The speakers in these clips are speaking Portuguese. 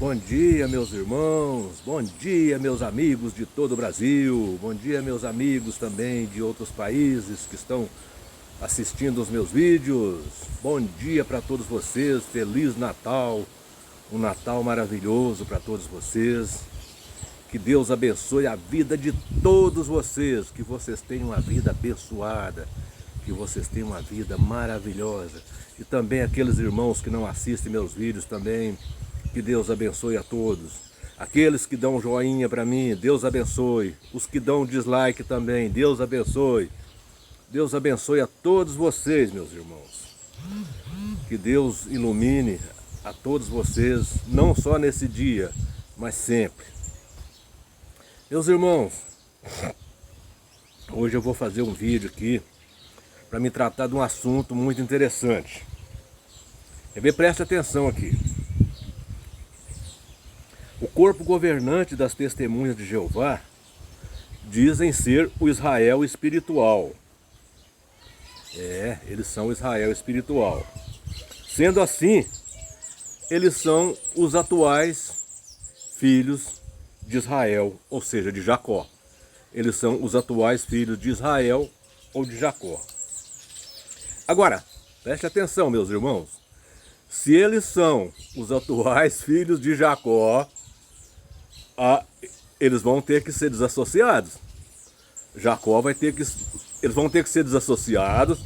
Bom dia, meus irmãos, bom dia, meus amigos de todo o Brasil, bom dia, meus amigos também de outros países que estão assistindo os meus vídeos. Bom dia para todos vocês, Feliz Natal, um Natal maravilhoso para todos vocês. Que Deus abençoe a vida de todos vocês, que vocês tenham uma vida abençoada, que vocês tenham uma vida maravilhosa. E também aqueles irmãos que não assistem meus vídeos também, que Deus abençoe a todos. Aqueles que dão joinha para mim, Deus abençoe. Os que dão dislike também, Deus abençoe. Deus abençoe a todos vocês, meus irmãos. Que Deus ilumine a todos vocês, não só nesse dia, mas sempre. Meus irmãos, hoje eu vou fazer um vídeo aqui para me tratar de um assunto muito interessante. Preste atenção aqui. O corpo governante das testemunhas de Jeová dizem ser o Israel espiritual. Eles são o Israel espiritual. Sendo assim, eles são os atuais filhos de Israel, ou seja, de Jacó. Eles são os atuais filhos de Israel ou de Jacó. Agora, preste atenção, meus irmãos. Se eles são os atuais filhos de Jacó, eles vão ter que ser desassociados. Eles vão ter que ser desassociados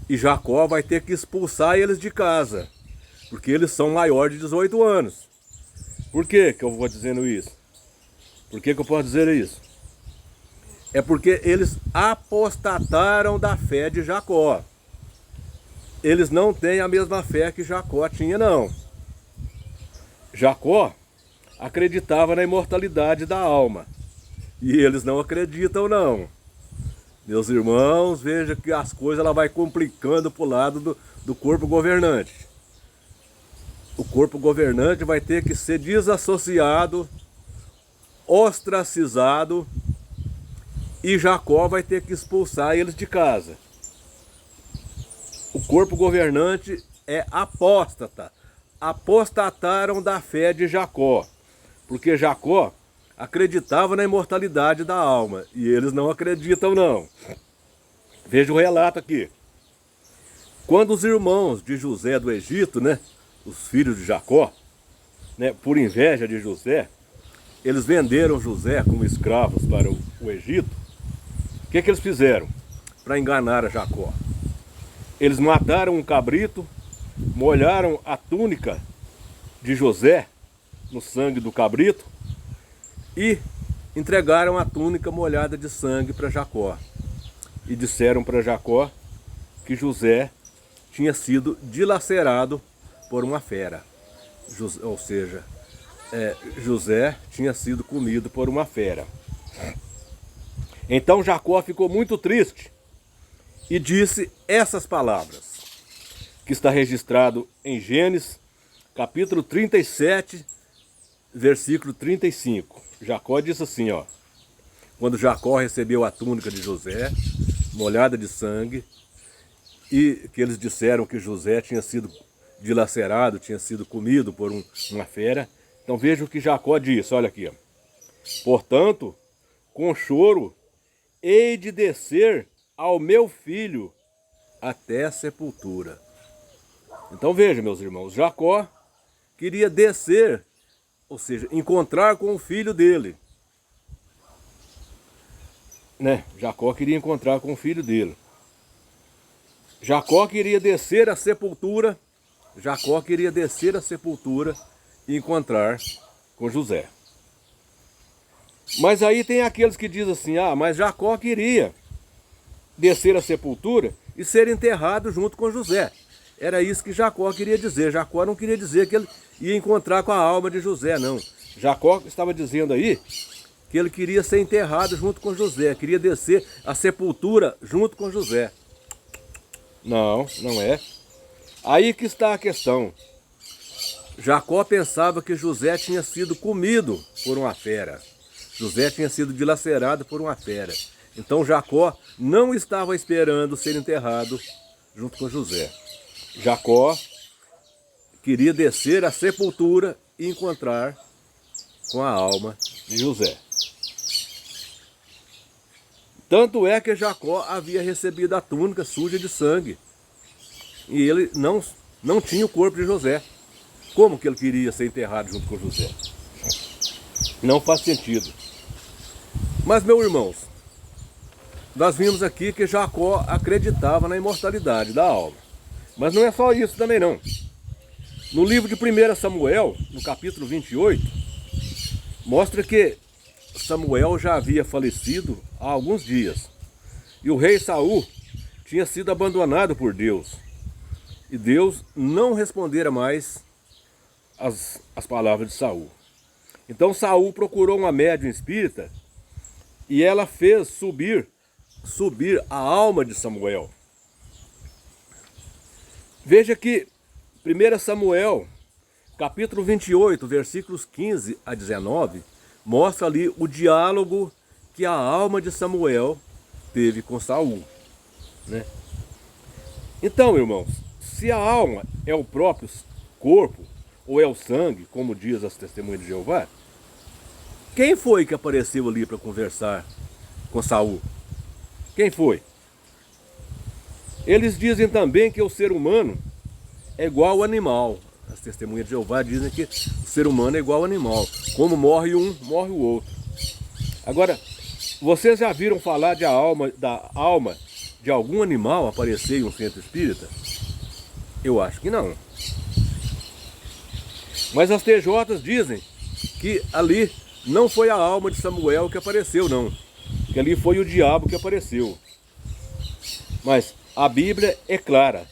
e Jacó vai ter que expulsar eles de casa, porque eles são maiores de 18 anos. Por que eu vou dizendo isso? Por que eu posso dizer isso? É porque eles apostataram da fé de Jacó. Eles não têm a mesma fé que Jacó tinha, não. Jacó acreditava na imortalidade da alma. E eles não acreditam, não. Meus irmãos, veja que as coisas ela vai complicando para o lado do corpo governante. O corpo governante vai ter que ser desassociado, ostracizado, e Jacó vai ter que expulsar eles de casa. O corpo governante é apóstata. Apostataram da fé de Jacó. Porque Jacó acreditava na imortalidade da alma. E eles não acreditam, não. Veja o relato aqui. Quando os irmãos de José do Egito, os filhos de Jacó, por inveja de José, eles venderam José como escravos para o Egito. O que eles fizeram para enganar a Jacó? Eles mataram um cabrito, molharam a túnica de José no sangue do cabrito e entregaram a túnica molhada de sangue para Jacó. E disseram para Jacó que José tinha sido dilacerado por uma fera. Ou seja, José tinha sido comido por uma fera. Então Jacó ficou muito triste e disse essas palavras, que está registrado em Gênesis, capítulo 37, versículo 35. Jacó disse assim, quando Jacó recebeu a túnica de José, molhada de sangue, e que eles disseram que José tinha sido dilacerado, tinha sido comido por uma fera. Então veja o que Jacó disse, olha aqui. Portanto, com choro, hei de descer ao meu filho até a sepultura. Então veja, meus irmãos, Jacó queria descer, ou seja, encontrar com o filho dele. Jacó queria encontrar com o filho dele. Jacó queria descer à sepultura. Jacó queria descer à sepultura e encontrar com José. Mas aí tem aqueles que dizem assim, mas Jacó queria descer à sepultura e ser enterrado junto com José. Era isso que Jacó queria dizer. Jacó não queria dizer que ele ia encontrar com a alma de José, não. Jacó estava dizendo aí que ele queria ser enterrado junto com José, queria descer à sepultura junto com José. Não, não é. Aí que está a questão. Jacó pensava que José tinha sido comido por uma fera. José tinha sido dilacerado por uma fera. Então Jacó não estava esperando ser enterrado junto com José. Jacó queria descer à sepultura encontrar com a alma de José. Tanto é que Jacó havia recebido a túnica suja de sangue. E ele não tinha o corpo de José. Como que ele queria ser enterrado junto com José? Não faz sentido. Mas, meus irmãos, nós vimos aqui que Jacó acreditava na imortalidade da alma. Mas não é só isso também não. No livro de 1 Samuel, no capítulo 28, mostra que Samuel já havia falecido há alguns dias. E o rei Saul tinha sido abandonado por Deus. E Deus não respondera mais as palavras de Saul. Então Saul procurou uma médium espírita e ela fez subir a alma de Samuel. Veja que 1 Samuel, capítulo 28, versículos 15 a 19, mostra ali o diálogo que a alma de Samuel teve com Saul, né? Então, irmãos, se a alma é o próprio corpo, ou é o sangue, como diz as testemunhas de Jeová, quem foi que apareceu ali para conversar com Saul? Quem foi? Eles dizem também que o ser humano é igual ao animal. As testemunhas de Jeová dizem que o ser humano é igual ao animal. Como morre um, morre o outro. Agora, vocês já viram falar da alma de algum animal aparecer em um centro espírita? Eu acho que não. Mas as TJs dizem que ali não foi a alma de Samuel que apareceu, não. Que ali foi o diabo que apareceu. Mas a Bíblia é clara.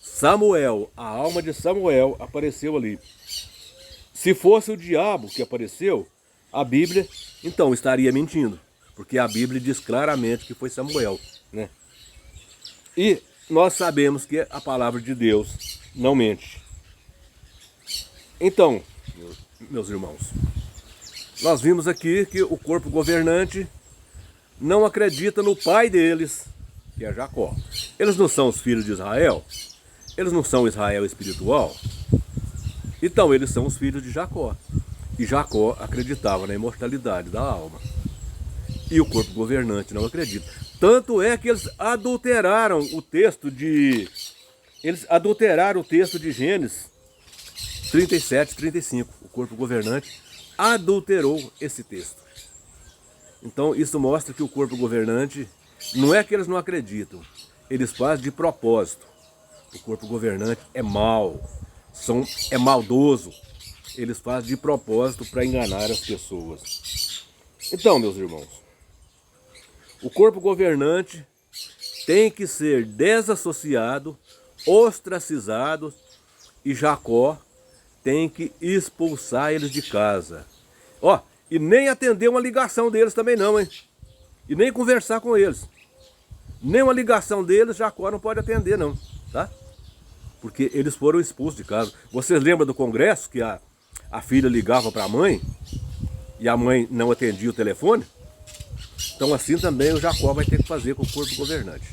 Samuel, a alma de Samuel apareceu ali. Se fosse o diabo que apareceu, a Bíblia então estaria mentindo. Porque a Bíblia diz claramente que foi Samuel, né? E nós sabemos que a palavra de Deus não mente. Então, meus irmãos, nós vimos aqui que o corpo governante não acredita no pai deles, que é Jacó. Eles não são os filhos de Israel? Eles não são Israel espiritual? Então, eles são os filhos de Jacó. E Jacó acreditava na imortalidade da alma. E o corpo governante não acredita. Tanto é que eles adulteraram o texto de Gênesis 37, 35. O corpo governante adulterou esse texto. Então isso mostra que o corpo governante, não é que eles não acreditam, eles fazem de propósito. O corpo governante é mau, é maldoso. Eles fazem de propósito para enganar as pessoas. Então, meus irmãos, o corpo governante tem que ser desassociado, ostracizado, e Jacó tem que expulsar eles de casa. Ó, e nem atender uma ligação deles também não, hein? E nem conversar com eles. Nem uma ligação deles Jacó não pode atender não, tá? Porque eles foram expulsos de casa. Vocês lembram do congresso que a filha ligava para a mãe e a mãe não atendia o telefone? Então assim também o Jacó vai ter que fazer com o corpo governante.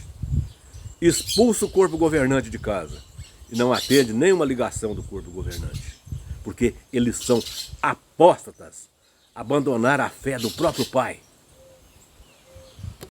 Expulsa o corpo governante de casa e não atende nenhuma ligação do corpo governante. Porque eles são apóstatas, abandonaram a fé do próprio pai.